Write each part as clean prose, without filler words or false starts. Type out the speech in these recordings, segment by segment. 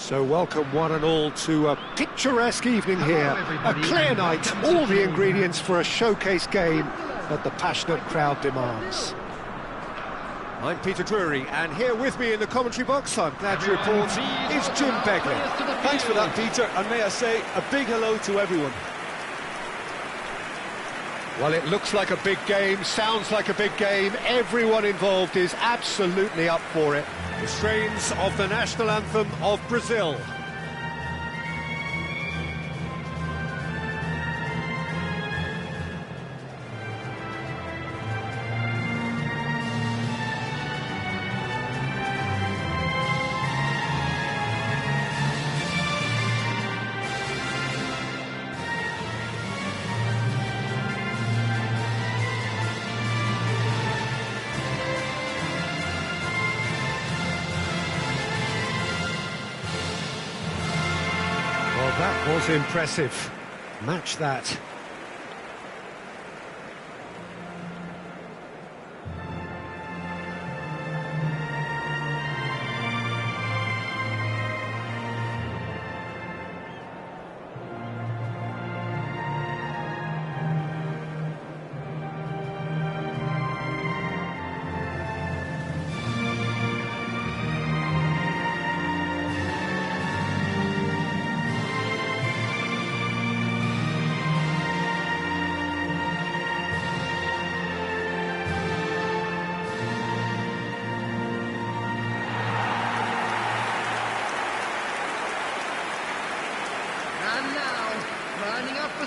So welcome one and all to a picturesque evening here, a clear night, all the ingredients for a showcase game that the passionate crowd demands. I'm Peter Drury, and here with me in the commentary box, I'm glad to report, is Jim Begley. Thanks for that, Peter, and may I say a big hello to everyone. Well, it looks like a big game, sounds like a big game, everyone involved is absolutely up for it. The strains of the national anthem of Brazil. That was impressive. Match that.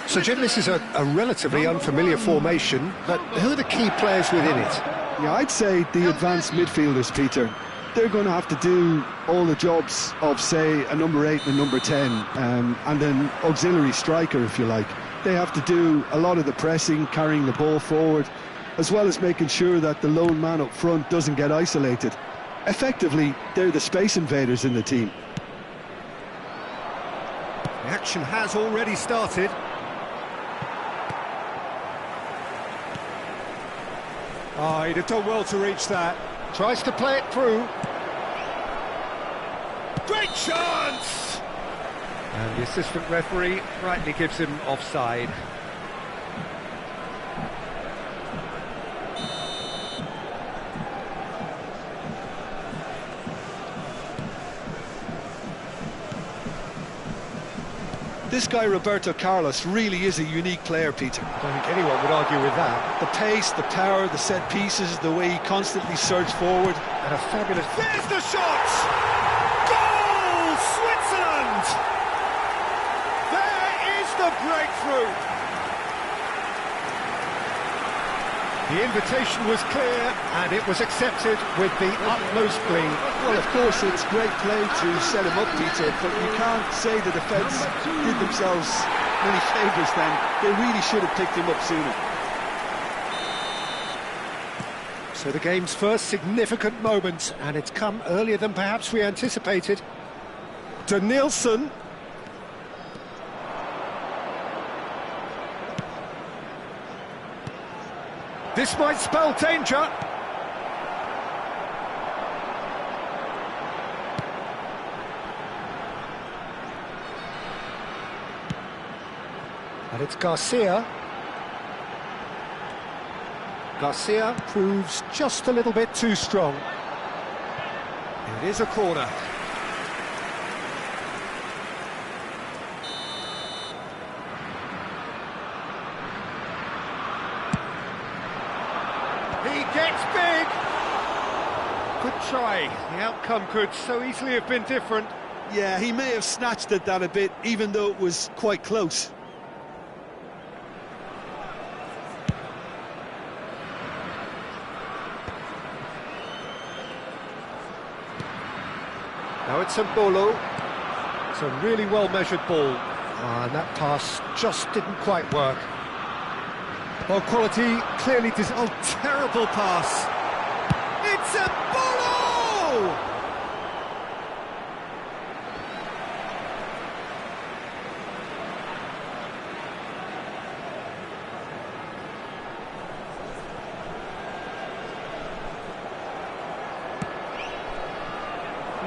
So, Jim, this is a relatively unfamiliar formation, but who are the key players within it? Yeah, I'd say the advanced midfielders, Peter. They're going to have to do all the jobs of, say, a number 8 and a number 10, and an auxiliary striker, if you like. They have to do a lot of the pressing, carrying the ball forward, as well as making sure that the lone man up front doesn't get isolated. Effectively, they're the space invaders in the team. The action has already started. Oh, he'd have done well to reach that. Tries to play it through. Great chance! And the assistant referee rightly gives him offside. This guy, Roberto Carlos, really is a unique player, Peter. I don't think anyone would argue with that. The pace, the power, the set pieces, the way he constantly surges forward. And a fabulous... There's the shot! Goal! Switzerland! There is the breakthrough! The invitation was clear, and it was accepted with the utmost glee. Well, of course, it's great play to set him up, Peter, but you can't say the defence did themselves many favours then. They really should have picked him up sooner. So the game's first significant moment, and it's come earlier than perhaps we anticipated. To Nielsen. This might spell danger. And it's Garcia. Garcia proves just a little bit too strong. It is a corner. He gets big! Good try. The outcome could so easily have been different. Yeah, he may have snatched at that a bit, even though it was quite close. Now it's Mbolo. It's a really well-measured ball. And that pass just didn't quite work. Well, quality clearly oh, terrible pass. It's Mbolo!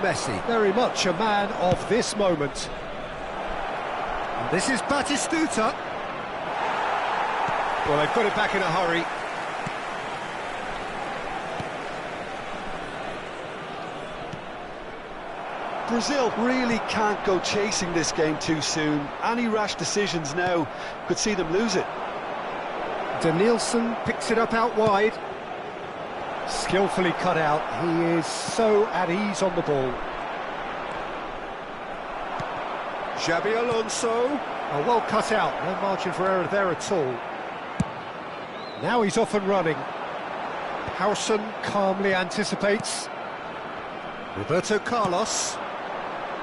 Messi, very much a man of this moment. And this is Batistuta. Well, they've got it back in a hurry. Brazil really can't go chasing this game too soon. Any rash decisions now could see them lose it. Danielson picks it up out wide. Skillfully cut out. He is so at ease on the ball. Xabi Alonso. Oh, well cut out. No margin for error there at all. Now he's off and running. Howson calmly anticipates. Roberto Carlos.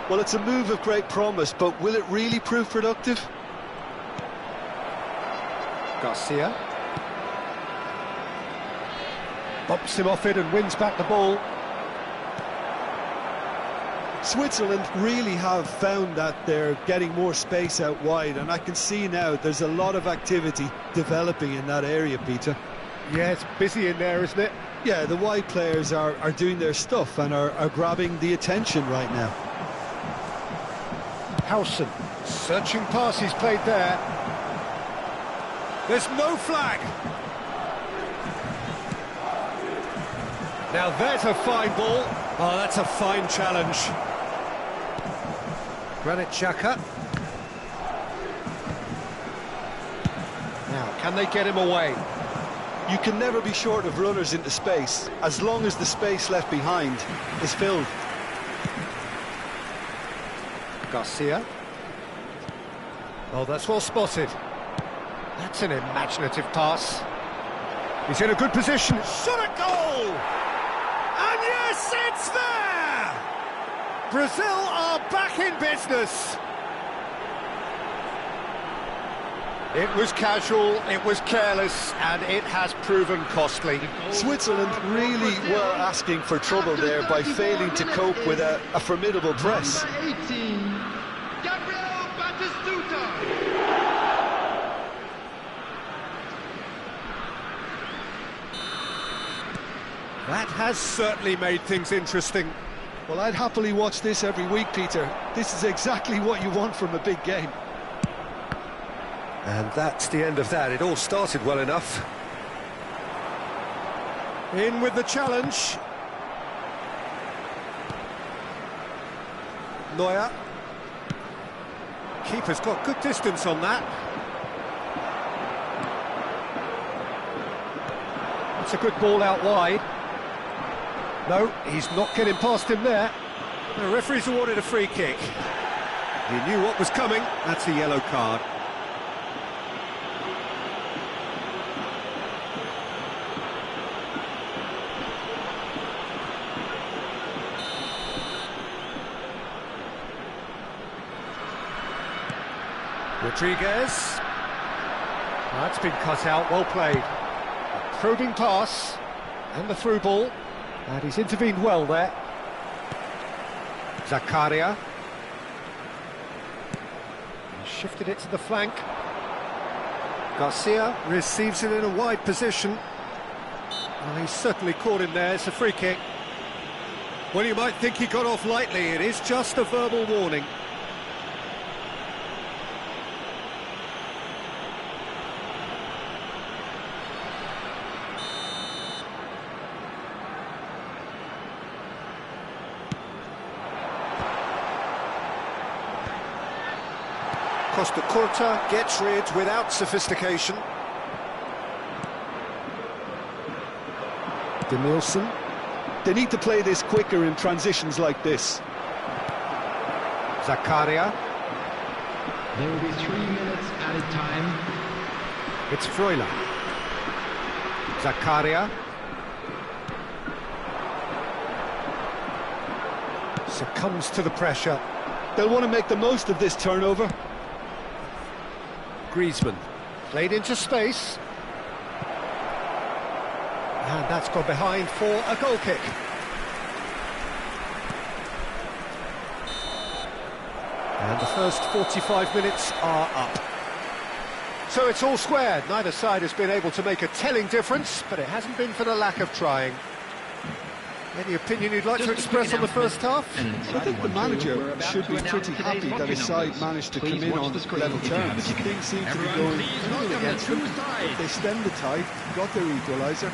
Well, it's a move of great promise, but will it really prove productive? Garcia. Bumps him off it and wins back the ball. Switzerland really have found that they're getting more space out wide, and I can see now there's a lot of activity developing in that area, Peter. Yeah, it's busy in there, isn't it? Yeah, the wide players are doing their stuff and are grabbing the attention right now. Howson, searching pass he's played there. There's no flag. Now there's a fine ball. Oh, that's a fine challenge. Granit Xhaka. Now, can they get him away? You can never be short of runners into space, as long as the space left behind is filled. Garcia. Oh, that's well spotted. That's an imaginative pass. He's in a good position. Shot at goal! And yes, it's there! Brazil are back in business. It was casual, it was careless, and it has proven costly. Switzerland really were asking for trouble there by failing to cope with a formidable press. That has certainly made things interesting. Well, I'd happily watch this every week, Peter. This is exactly what you want from a big game. And that's the end of that. It all started well enough. In with the challenge. Neuer. Keeper's got good distance on that. That's a good ball out wide. No, he's not getting past him there. The referee's awarded a free kick. He knew what was coming. That's a yellow card. Rodriguez. That's been cut out, well played. A probing pass, and the through ball. And he's intervened well there. Zakaria. He shifted it to the flank. Garcia receives it in a wide position. Well, he's certainly caught him there, it's a free kick. Well, you might think he got off lightly, it is just a verbal warning. Costa Curta gets rid without sophistication. Danielson. They need to play this quicker in transitions like this. Zakaria. There will be 3 minutes added time. It's Freuler. Zakaria. Succumbs to the pressure. They'll want to make the most of this turnover. Griezmann, played into space. And that's gone behind for a goal kick. And the first 45 minutes are up. So it's all square. Neither side has been able to make a telling difference, but it hasn't been for the lack of trying. Any opinion you'd like to express on the first half? I think the manager should be pretty happy that his side managed to come in on level terms. Things seem to be going a little against them. They stemmed the tide, got their equaliser,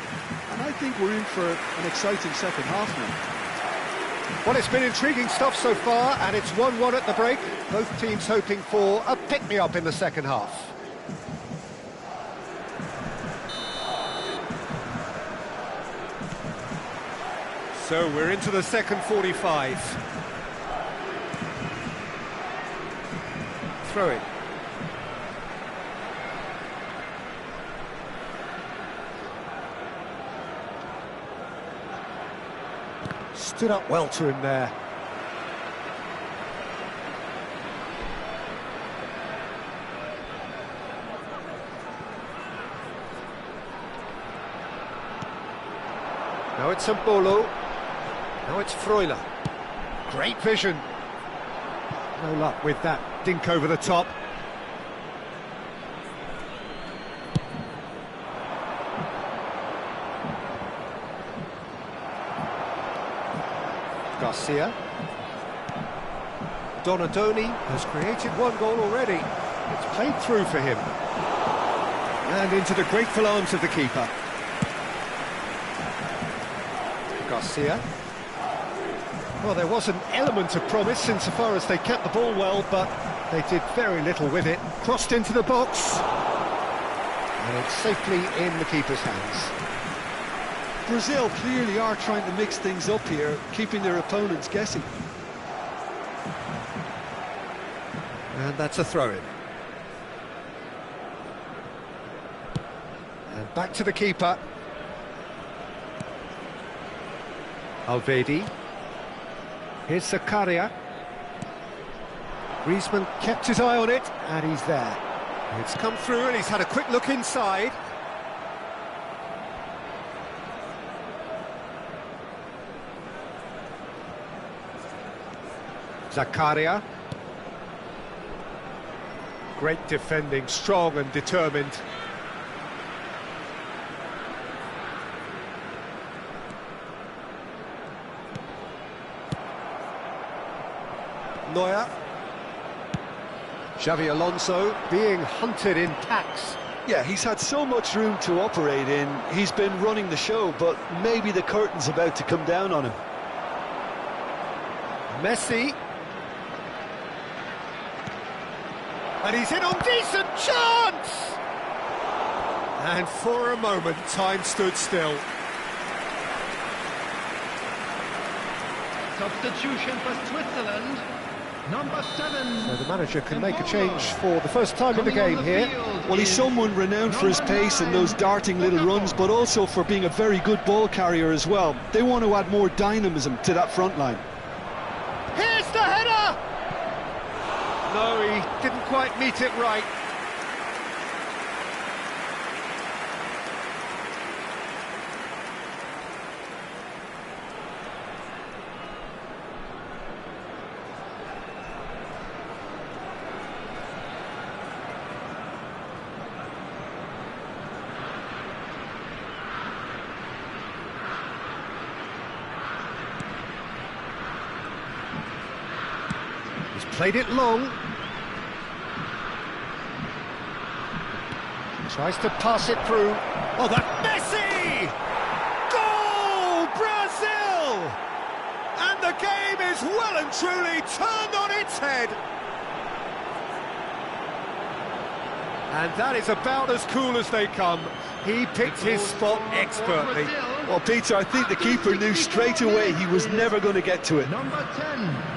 and I think we're in for an exciting second half now. Well, it's been intriguing stuff so far, and it's 1-1 at the break. Both teams hoping for a pick-me-up in the second half. So we're into the second 45. Throw it. Stood up well to him there. Now it's Bolo. Now it's Freuler. Great vision. No luck with that dink over the top. Garcia. Donadoni has created one goal already. It's played through for him. And into the grateful arms of the keeper. Garcia. Well, there was an element of promise insofar as they kept the ball well, but they did very little with it. Crossed into the box. And it's safely in the keeper's hands. Brazil clearly are trying to mix things up here, keeping their opponents guessing. And that's a throw-in. And back to the keeper. Alvedi. Here's Zakaria. Griezmann kept his eye on it, and he's there. It's come through, and he's had a quick look inside. Zakaria. Great defending, strong and determined. Neuer. Xavi Alonso being hunted in packs. Yeah, he's had so much room to operate in. He's been running the show, but maybe the curtain's about to come down on him. Messi. And he's in on decent chance! And for a moment, time stood still. Substitution for Switzerland. Number 7. So the manager can make a change for the first time in the game here. Well, he's someone renowned for his pace and those darting little runs, but also for being a very good ball carrier as well. They want to add more dynamism to that front line. Here's the header! No, he didn't quite meet it right. Played it long. Tries to pass it through. Oh, that Messi! Goal, Brazil! And the game is well and truly turned on its head. And that is about as cool as they come. He picked his spot expertly. Well, Peter, I think the keeper knew straight away he was never going to get to it. Number 10.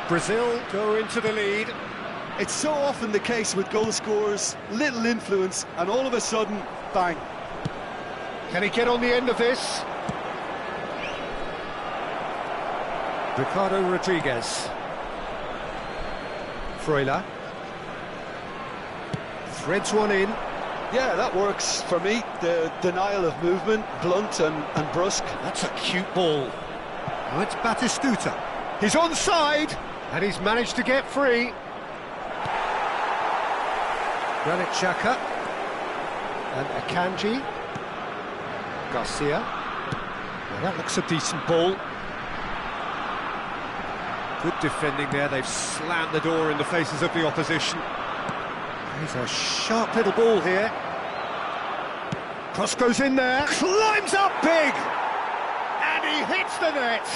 Brazil go into the lead. It's so often the case with goal scorers, little influence, and all of a sudden, bang. Can he get on the end of this? Ricardo Rodriguez. Freuler. Threads one in. Yeah, that works for me. The denial of movement, blunt and brusque. That's a cute ball. Now it's Batistuta. He's onside. And he's managed to get free. Granit Xhaka. And Akanji. Garcia. Well, that looks a decent ball. Good defending there. They've slammed the door in the faces of the opposition. There's a sharp little ball here. Cross goes in there. Climbs up big. And he hits the net.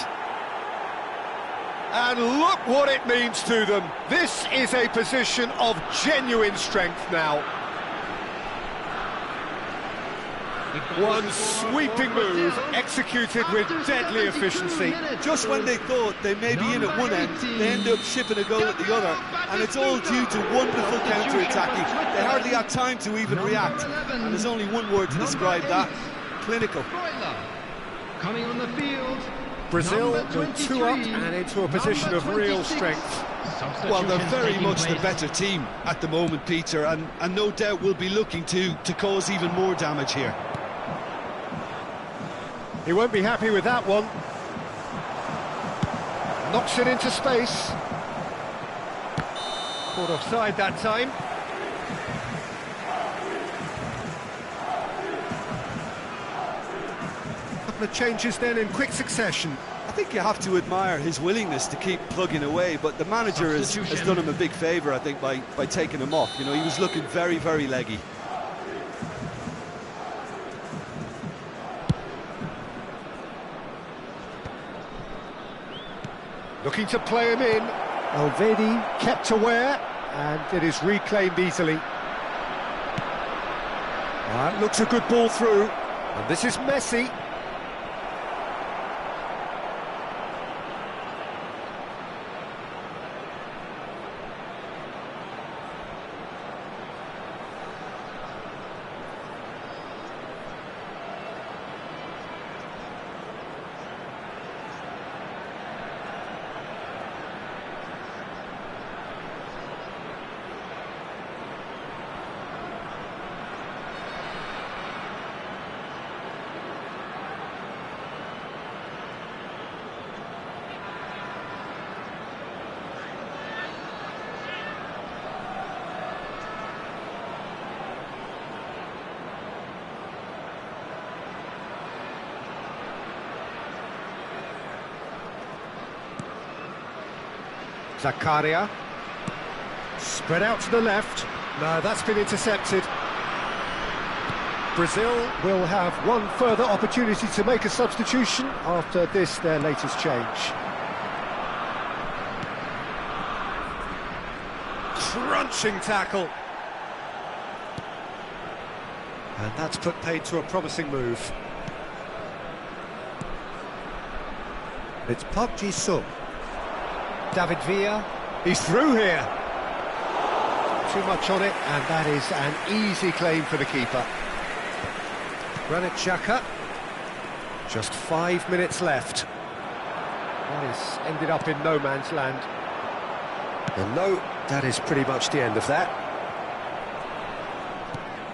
And look what it means to them. This is a position of genuine strength now. One sweeping move, executed with deadly efficiency. Just when they thought they may be in at one end, they end up shipping a goal at the other, and it's all due to wonderful counter-attacking. They hardly had time to even react, and there's only one word to describe that: clinical. Coming on the field, Brazil go 2 up and into a position of real strength. Well, they're very much the better team at the moment, Peter, and no doubt will be looking to cause even more damage here. He won't be happy with that one. Knocks it into space. Caught offside that time. Couple of changes then in quick succession. I think you have to admire his willingness to keep plugging away, but the manager has done him a big favour, I think, by taking him off. You know, he was looking very, very leggy. Looking to play him in. Elvedi kept aware, and it is reclaimed easily. That looks a good ball through, and this is Messi. Zakaria. Spread out to the left. No, that's been intercepted. Brazil will have one further opportunity to make a substitution after this, their latest change. Crunching tackle. And that's put paid to a promising move. It's Park Ji-sung. David Villa, he's through here. Too much on it, and that is an easy claim for the keeper. Granit Xhaka, just 5 minutes left. That has ended up in no man's land. And no, that is pretty much the end of that.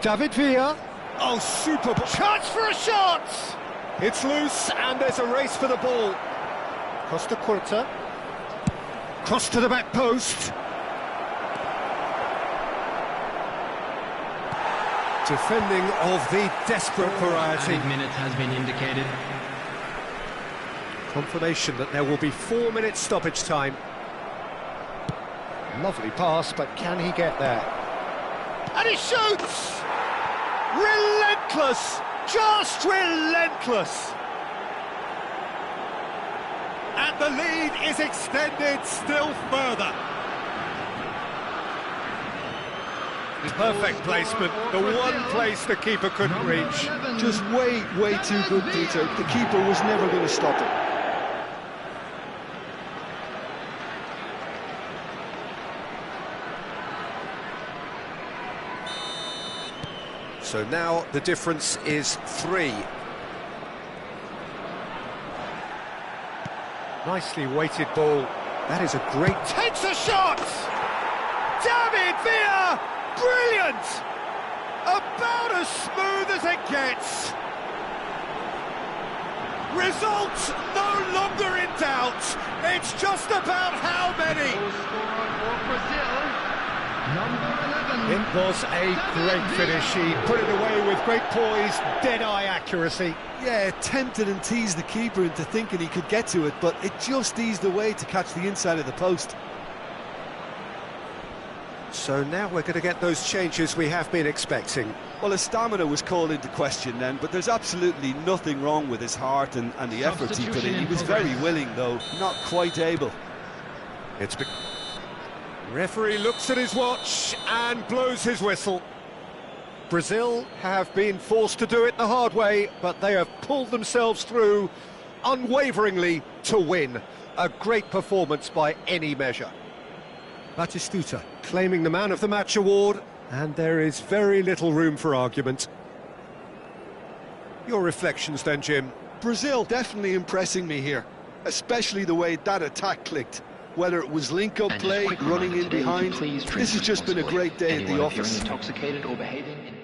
David Villa, oh, super chance for a shot! It's loose, and there's a race for the ball. Costa Curta. Cross to the back post. Defending of the desperate variety. Added minute has been indicated. Confirmation that there will be 4 minutes stoppage time. Lovely pass, but can he get there? And he shoots! Relentless! Just relentless! And the lead is extended still further. Perfect placement, the one place the keeper couldn't reach. Just way too good, Peter. The keeper was never going to stop it. So now the difference is 3. Nicely weighted ball. That is a great... Takes a shot! David Villa! Brilliant! About as smooth as it gets. Result no longer in doubt. It's just Just about how many? Goal scorer for Brazil, number 11. It was a great finish. He put it away with great poise, dead-eye accuracy. Yeah, tempted and teased the keeper into thinking he could get to it, but it just eased away to catch the inside of the post. So now we're going to get those changes we have been expecting. Well, his stamina was called into question then, but there's absolutely nothing wrong with his heart and the efforts he put in. He was very willing, though, not quite able. Referee looks at his watch and blows his whistle. Brazil have been forced to do it the hard way, but they have pulled themselves through unwaveringly to win. A great performance by any measure. Batistuta claiming the Man of the Match award, and there is very little room for argument. Your reflections then, Jim? Brazil definitely impressing me here, especially the way that attack clicked. Whether it was link-up play, running in behind, this has just been a great day at the office. Intoxicated or behaving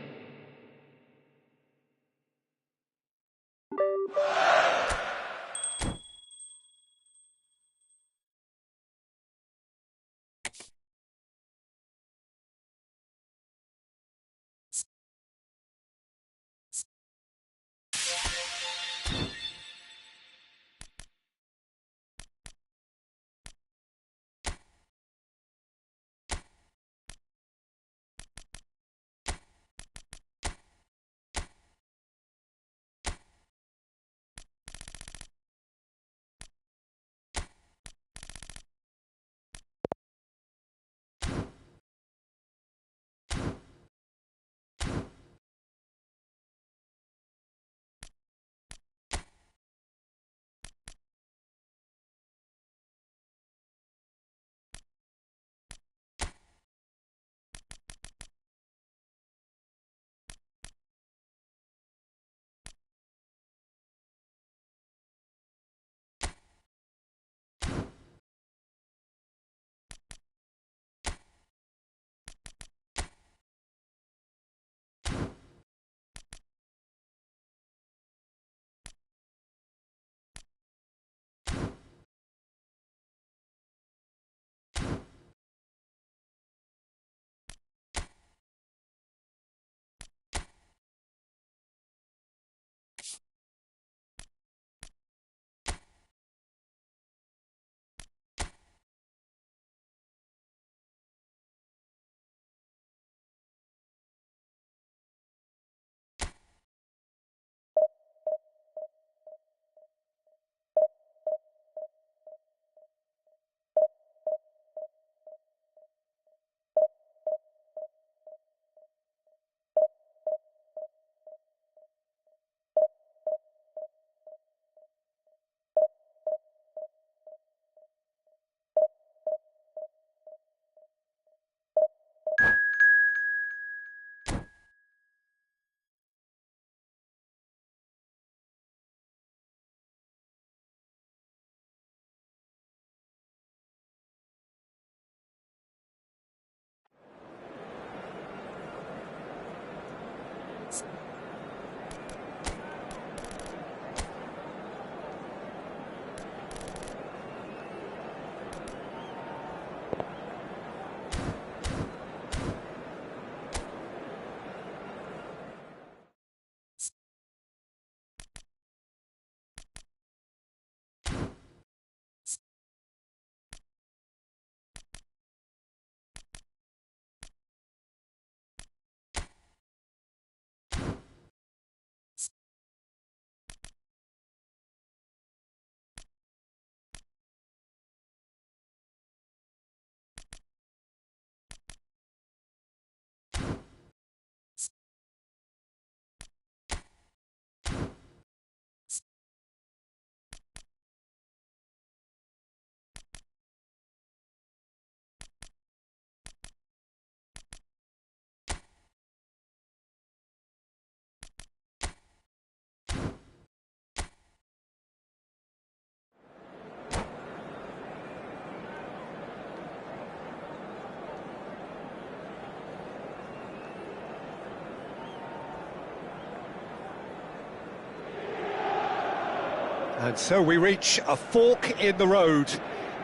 And so we reach a fork in the road.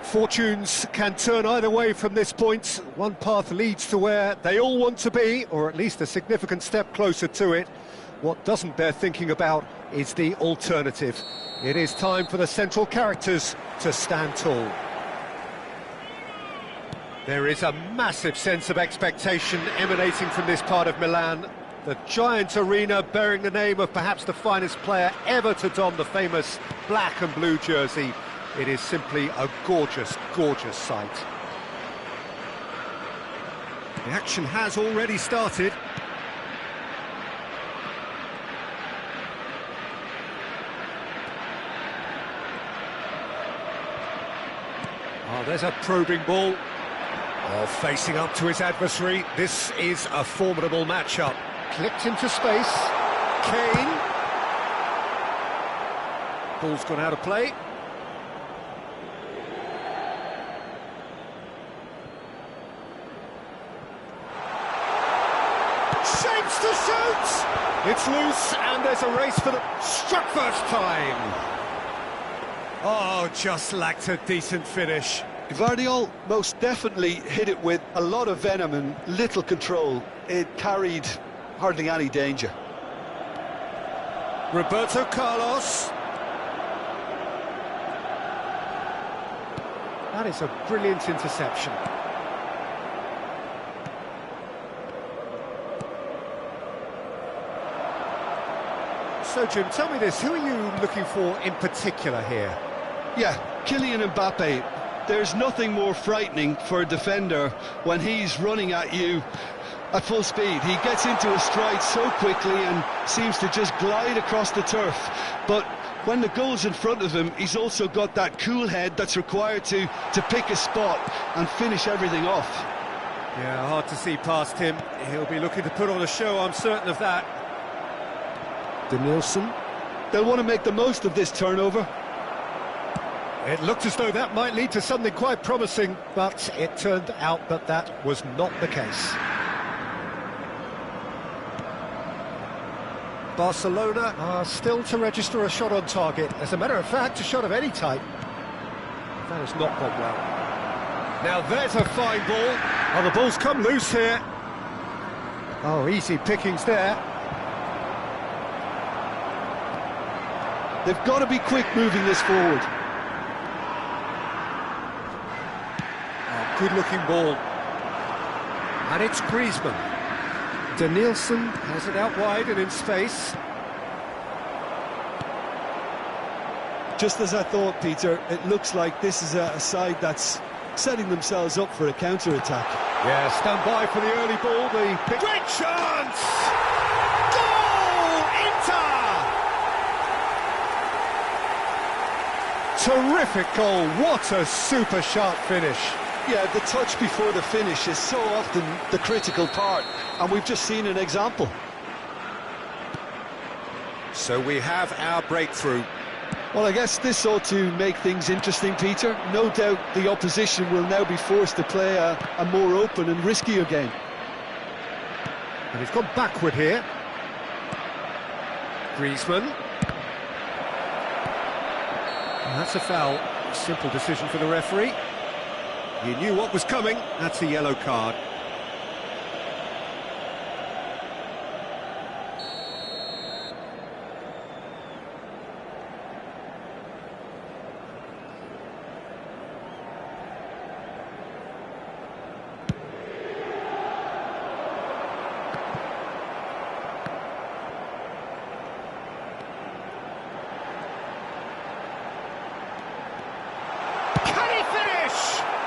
Fortunes can turn either way from this point. One path leads to where they all want to be, or at least a significant step closer to it. What doesn't bear thinking about is the alternative. It is time for the central characters to stand tall. There is a massive sense of expectation emanating from this part of Milan. The giant arena bearing the name of perhaps the finest player ever to don the famous black and blue jersey. It is simply a gorgeous, gorgeous sight. The action has already started. Oh, there's a probing ball. Oh, facing up to his adversary. This is a formidable matchup. Clipped into space. Kane. Ball's gone out of play. Shapes to shoot! It's loose, and there's a race for the... Struck first time! Oh, just lacked a decent finish. Gvardiol most definitely hit it with a lot of venom and little control. It carried hardly any danger. Roberto Carlos. That is a brilliant interception. So, Jim, tell me this, who are you looking for in particular here? Yeah, Kylian Mbappe. There's nothing more frightening for a defender when he's running at you at full speed. He gets into a stride so quickly and seems to just glide across the turf. But when the goal's in front of him, he's also got that cool head that's required to pick a spot and finish everything off. Yeah, hard to see past him. He'll be looking to put on a show, I'm certain of that. Danielson. They'll want to make the most of this turnover. It looked as though that might lead to something quite promising, but it turned out that that was not the case. Barcelona are still to register a shot on target. As a matter of fact, a shot of any type. That has not gone well. Now there's a fine ball. Oh, the ball's come loose here. Oh, easy pickings there. They've got to be quick moving this forward. Good-looking ball. And it's Griezmann. Danielson has it out wide and in space. Just as I thought, Peter, it looks like this is a side that's setting themselves up for a counter-attack. Yeah, stand by for the early ball. Great chance! Goal! Inter! Terrific goal. What a super sharp finish. Yeah, the touch before the finish is so often the critical part, and we've just seen an example. So we have our breakthrough. Well, I guess this ought to make things interesting, Peter. No doubt the opposition will now be forced to play a more open and riskier game. And he's gone backward here. Griezmann. And that's a foul. Simple decision for the referee. He knew what was coming. That's a yellow card.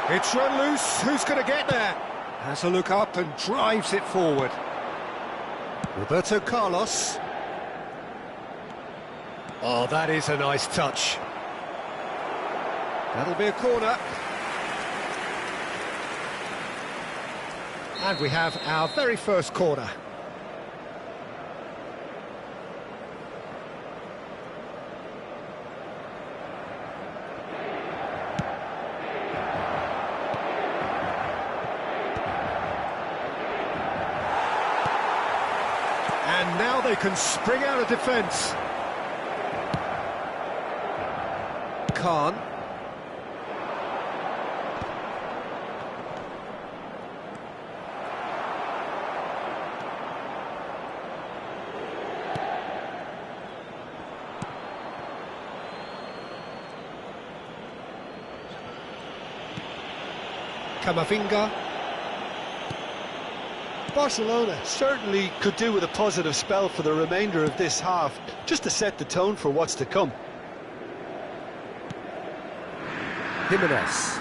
It's run loose, who's going to get there? Has a look up and drives it forward. Roberto Carlos. Oh, that is a nice touch. That'll be a corner. And we have our very first corner. And now they can spring out of defence. Khan. Camavinga. Barcelona certainly could do with a positive spell for the remainder of this half, just to set the tone for what's to come. Jimenez.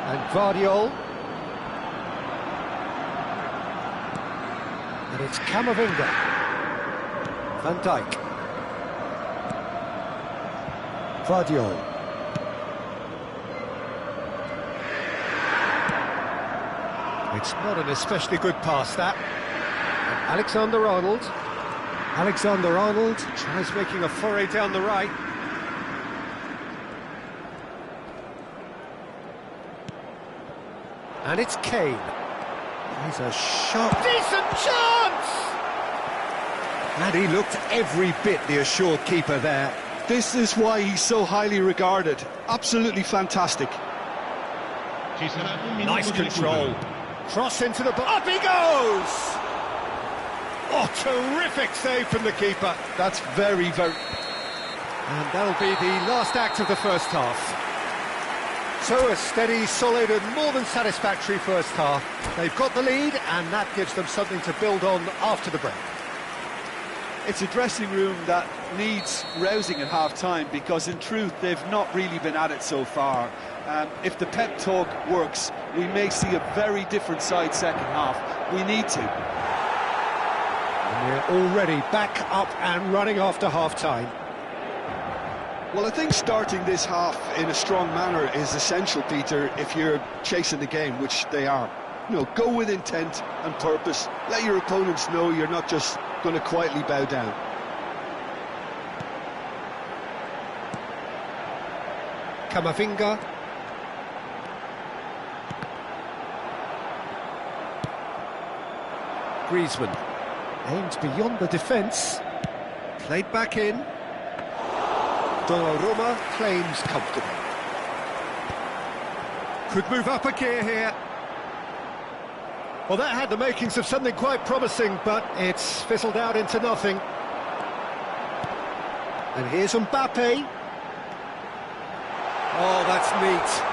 And Guardiola. And it's Camavinga. Van Dijk. Guardiola. It's not an especially good pass, that. And Alexander-Arnold. Alexander-Arnold tries making a foray down the right. And it's Kane. He's a sharp... Decent chance! And he looked every bit the assured keeper there. This is why he's so highly regarded. Absolutely fantastic. Nice control. Cross into the box. Up he goes! Oh, terrific save from the keeper. That's very, very... And that'll be the last act of the first half. So a steady, solid and more than satisfactory first half. They've got the lead and that gives them something to build on after the break. It's a dressing room that needs rousing at half-time because in truth they've not really been at it so far. If the pep talk works, we may see a very different side second half. We need to. And we're already back up and running after half-time. Well, I think starting this half in a strong manner is essential, Peter, if you're chasing the game, which they are. You know, go with intent and purpose. Let your opponents know you're not just going to quietly bow down. Camavinga. Griezmann aimed beyond the defence. Played back in. Donnarumma claims comfortably. Could move up a gear here. Well, that had the makings of something quite promising, but it's fizzled out into nothing. And here's Mbappe. Oh, that's neat.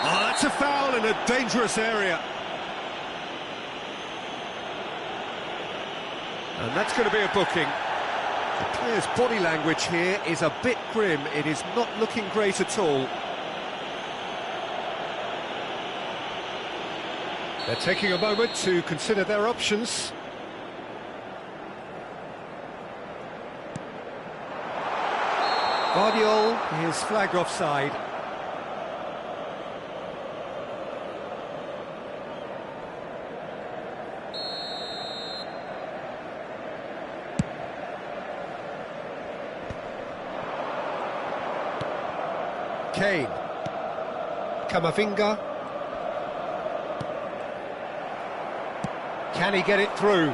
Oh, that's a foul in a dangerous area. And that's going to be a booking. The player's body language here is a bit grim. It is not looking great at all. They're taking a moment to consider their options. Guardiola is flagged offside. Kane. Camavinga. Can he get it through?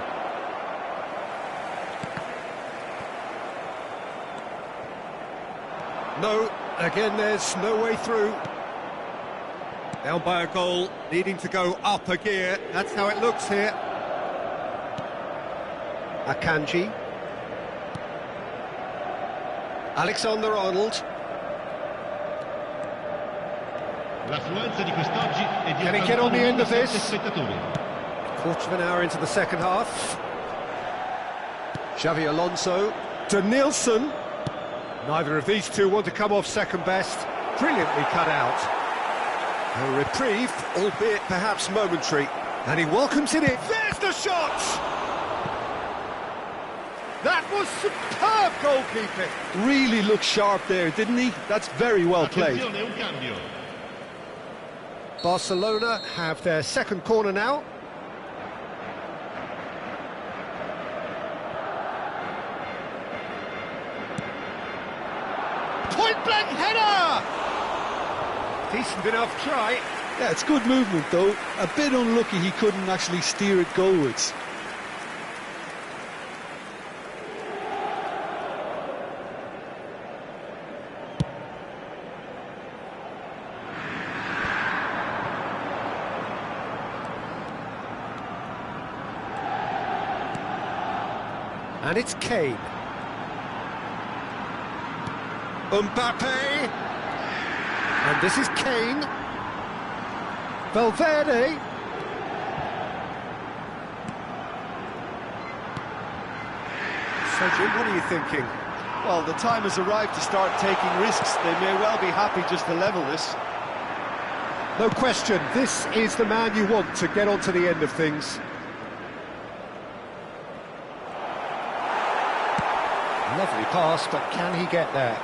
No, again there's no way through. Down by a goal, needing to go up a gear. That's how it looks here. Akanji. Alexander-Arnold. Can he get on the end of this? Quarter of an hour into the second half. Xavi Alonso. Denilson. Neither of these two want to come off second best. Brilliantly cut out. A reprieve, albeit perhaps momentary. And he welcomes it in. There's the shot! That was superb goalkeeping. Really looked sharp there, didn't he? That's very well played. Barcelona have their second corner now. Point-blank header! Decent enough try. Yeah, it's good movement though. A bit unlucky he couldn't actually steer it goalwards. And it's Kane. Mbappe. And this is Kane. Valverde. So, Jim, what are you thinking? Well, the time has arrived to start taking risks. They may well be happy just to level this. No question, this is the man you want to get on to the end of things. Lovely pass, but can he get there?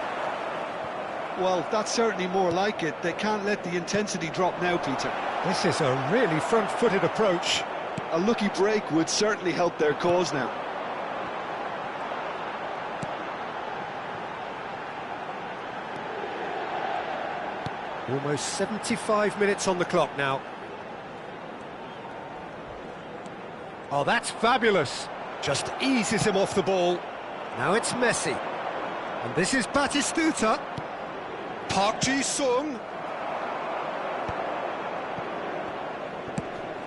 Well, that's certainly more like it. They can't let the intensity drop now, Peter. This is a really front-footed approach. A lucky break would certainly help their cause now. Almost 75 minutes on the clock now. Oh, that's fabulous. Just eases him off the ball. Now it's Messi. And this is Batistuta. Park Ji-sung.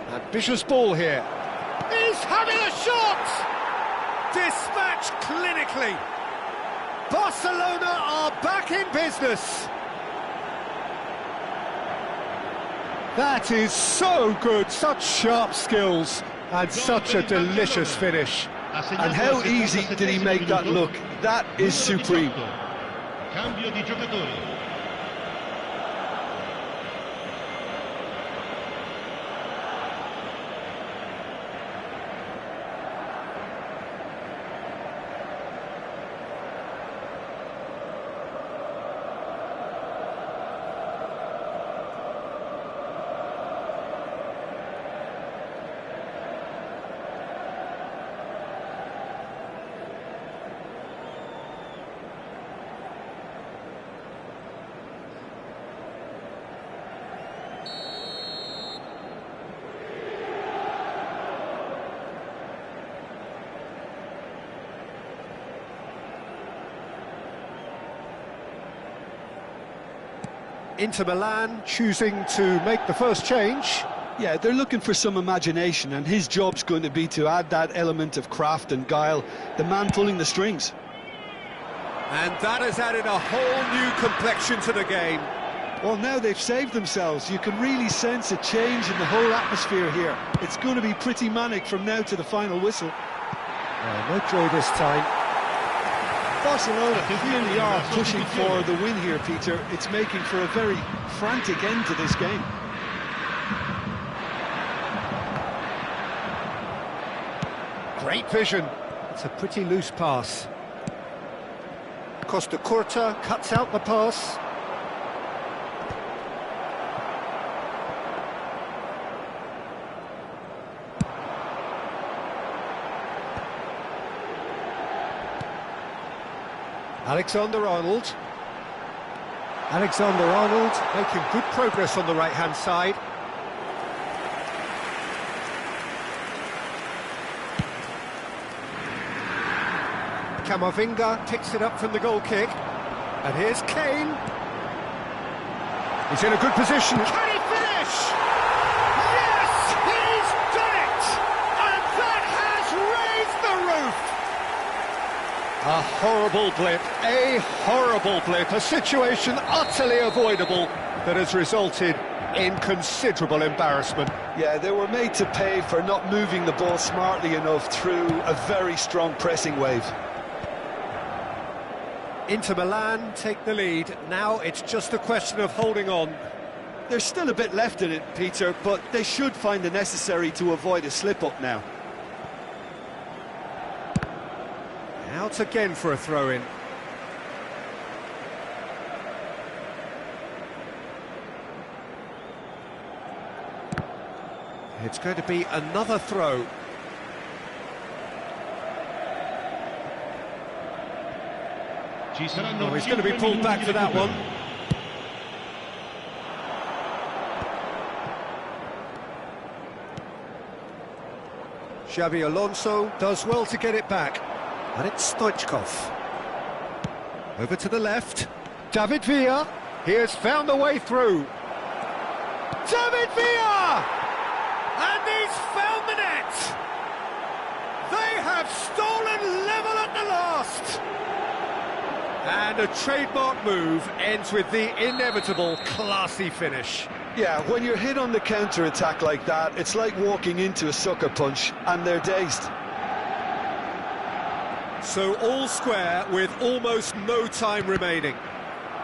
Ambitious ball here. He's having a shot! Dispatched clinically. Barcelona are back in business. That is so good, such sharp skills, and such a delicious finish. And how easy did he make that look? That is supreme. Cambio di giocatori. Inter Milan choosing to make the first change. Yeah, they're looking for some imagination, and his job's going to be to add that element of craft and guile, the man pulling the strings. And that has added a whole new complexion to the game. Well, now they've saved themselves. You can really sense a change in the whole atmosphere here. It's going to be pretty manic from now to the final whistle. No joy this time. Barcelona really are pushing for the win here, Peter. It's making for a very frantic end to this game. Great vision. It's a pretty loose pass. Costa Curta cuts out the pass. Alexander-Arnold. Alexander-Arnold making good progress on the right-hand side. Camavinga picks it up from the goal kick. And here's Kane. He's in a good position. Can he finish? Yes, he's done it! And that has raised the roof! A horrible blip, a situation utterly avoidable that has resulted in considerable embarrassment. Yeah, they were made to pay for not moving the ball smartly enough through a very strong pressing wave. Inter Milan take the lead. Now it's just a question of holding on. There's still a bit left in it, Peter, but they should find the necessary to avoid a slip-up now. Out again for a throw-in. It's going to be another throw. Oh, he's going to be pulled back for that one. Xabi Alonso does well to get it back. And it's Stoichkov. Over to the left. David Villa. He has found the way through. David Villa! And he's found the net! They have stolen level at the last! And a trademark move ends with the inevitable classy finish. Yeah, when you're hit on the counter-attack like that, it's like walking into a sucker punch, and they're dazed. So all square with almost no time remaining.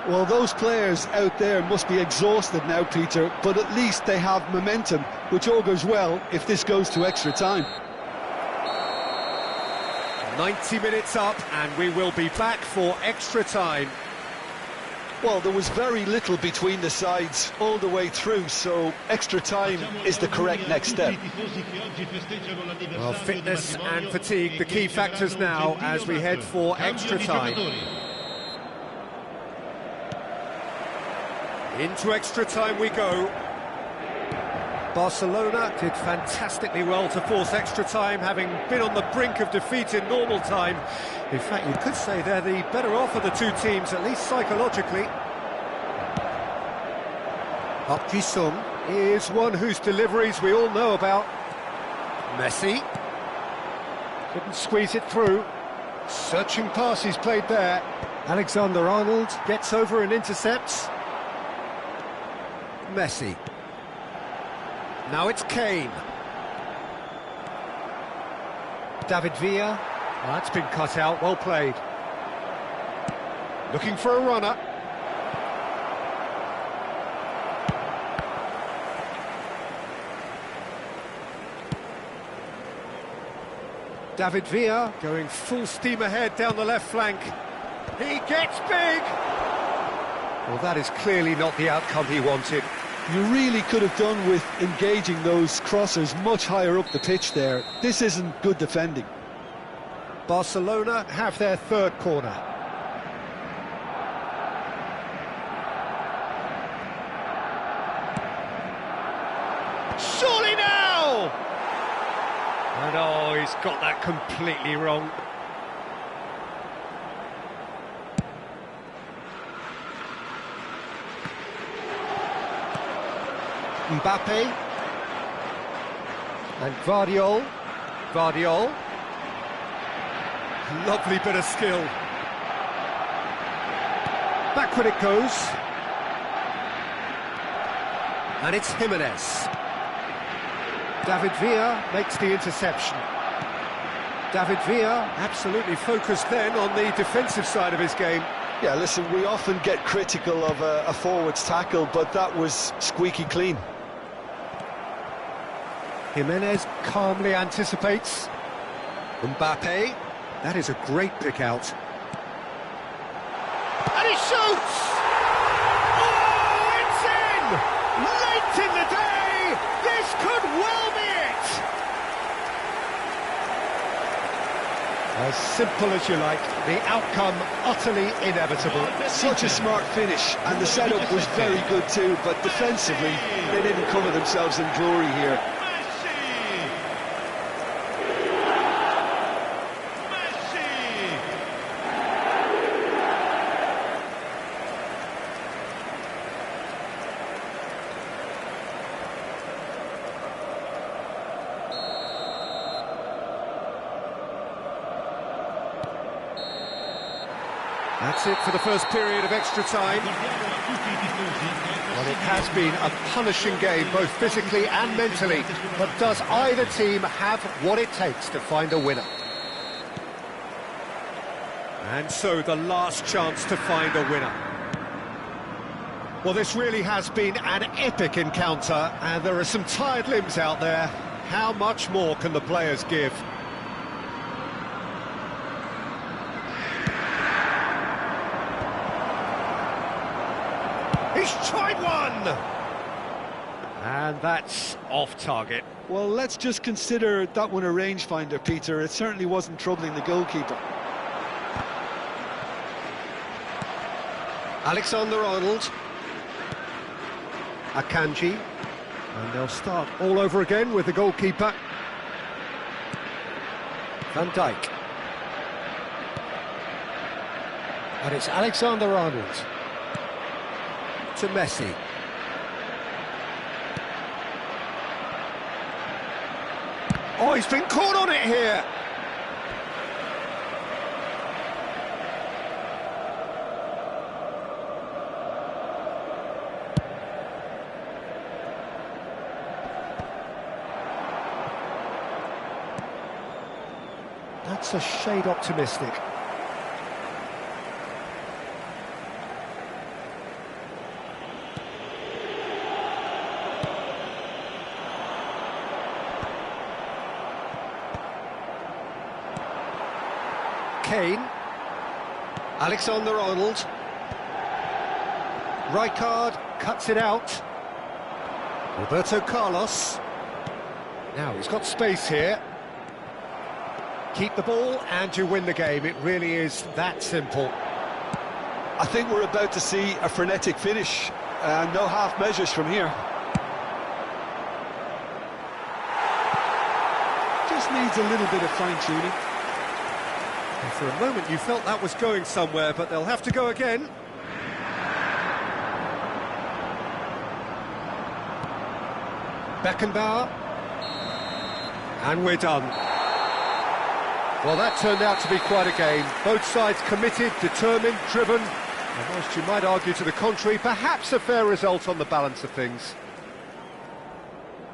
Well, those players out there must be exhausted now, Peter, but at least they have momentum, which augurs well if this goes to extra time. 90 minutes up, and we will be back for extra time. Well, there was very little between the sides all the way through, so extra time is the correct next step. Well, fitness and fatigue, the key factors now as we head for extra time. Into extra time we go. Barcelona did fantastically well to force extra time, having been on the brink of defeat in normal time. In fact, you could say they're the better off of the two teams, at least psychologically. Park Ji-sung is one whose deliveries we all know about. Messi couldn't squeeze it through. Searching pass he's played there. Alexander-Arnold gets over and intercepts. Messi. Now it's Kane. David Villa. Well, that's been cut out, well played. Looking for a runner. David Villa going full steam ahead down the left flank. He gets big! Well, that is clearly not the outcome he wanted. You really could have done with engaging those crossers much higher up the pitch there. This isn't good defending. Barcelona have their third corner. Surely now! And oh, he's got that completely wrong. Mbappe and Guardiol. Lovely bit of skill. Backward it goes. And it's Jimenez. David Villa makes the interception. David Villa absolutely focused then on the defensive side of his game. Yeah, listen, we often get critical of a forward's tackle, but that was squeaky clean. Jimenez calmly anticipates. Mbappe, that is a great pick out. And he shoots! Oh, it's in! Late in the day, this could well be it! As simple as you like, the outcome utterly inevitable. Such a smart finish, and the setup was very good too, but defensively, they didn't cover themselves in glory here. That's it for the first period of extra time. Well, it has been a punishing game, both physically and mentally. But does either team have what it takes to find a winner? And so the last chance to find a winner. Well, this really has been an epic encounter, and there are some tired limbs out there. How much more can the players give? He's tried one! And that's off target. Well, let's just consider that one a rangefinder, Peter. It certainly wasn't troubling the goalkeeper. Alexander-Arnold. Akanji. And they'll start all over again with the goalkeeper. Van Dijk. And it's Alexander-Arnold. To Messi. Oh, he's been caught on it here. That's a shade optimistic. Kane. Alexander-Arnold. Rijkaard cuts it out. Roberto Carlos. Now he's got space here. Keep the ball and you win the game. It really is that simple. I think we're about to see a frenetic finish, and no half measures from here. Just needs a little bit of fine-tuning. For a moment you felt that was going somewhere, but they'll have to go again. Beckenbauer. And we're done. Well, that turned out to be quite a game. Both sides committed, determined, driven. And whilst you might argue to the contrary, perhaps a fair result on the balance of things.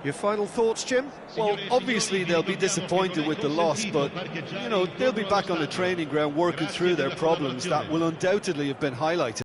Your final thoughts, Jim? Well, obviously they'll be disappointed with the loss, but, you know, they'll be back on the training ground working through their problems that will undoubtedly have been highlighted.